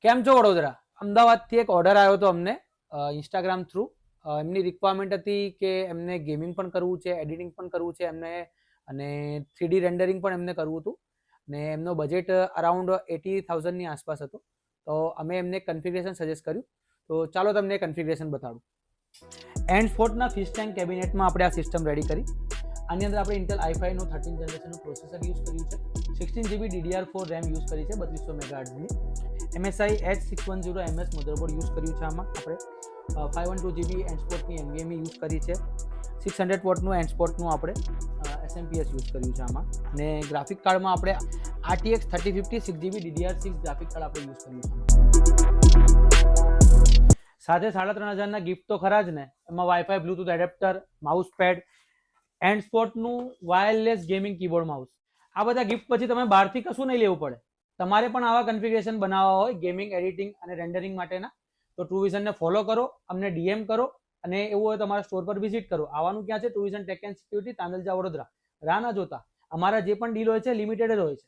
કેમ છો વડોદરા? અમદાવાદથી એક ઓર્ડર આવ્યો હતો અમને ઇન્સ્ટાગ્રામ થ્રુ. એમની રિક્વાયરમેન્ટ હતી કે એમને ગેમિંગ પણ કરવું છે, એડિટિંગ પણ કરવું છે એમને, અને 3D રેન્ડરિંગ પણ એમને કરવું હતું. ને એમનો બજેટ અરાઉન્ડ 80,000ની આસપાસ હતો. તો અમે એમને કન્ફિગરેશન સજેસ્ટ કર્યું. તો ચાલો તમને કન્ફિગરેશન બતાડું. એન્ડ સ્પોર્ટના ફિશ ટેન્ક કેબિનેટમાં આપણે આ સિસ્ટમ રેડી કરી. આની અંદર આપણે ઇન્ટેલ i5 નું 13 જનરેશનનું પ્રોસેસર યુઝ કર્યું છે. 16GB DDR4 RAM યુઝ કરી છે 3200 મેગાહર્ટ્ઝની. MSI H610MS મધરબોર્ડ યુઝ કર્યું છે. આમાં આપણે 512GB એન્ડસ્પોર્ટની NVMe યુઝ કરી છે. 600 વોટનું એન્ડસ્પોર્ટનું આપણે SMPS યુઝ કર્યું છે આમાં. અને ગ્રાફિક કાર્ડમાં આપણે RTX 3050 6GB DDR6 graphic card આપણે યુઝ કર્યું છે. સાથે 3500ના ગિફ્ટ તો ખરા જ ને. એમાં wifi, Bluetooth adapter, mouse pad, એન્ડસ્પોર્ટનું વાયરલેસ ગેમિંગ કીબોર્ડ માઉસ. આ બધા ગિફ્ટ પછી તમે બહારથી કશું નહીં લેવું પડે. તમારે પણ આવા કન્ફિગરેશન બનાવવા હોય ગેમિંગ, એડિટિંગ અને રેન્ડરિંગ માટેના, તો ટ્રુવિઝનને ફોલો કરો, અમને DM કરો, અને એવું હોય તમારા સ્ટોર પર વિઝિટ કરો. આવવાનું ક્યાં છે? ટ્રુવિઝન tech and security, Tandalja, Vadodara. રાહ ના જોતા. અમારા જે પણ ડીલ હોય છે લિમિટેડ જ હોય છે.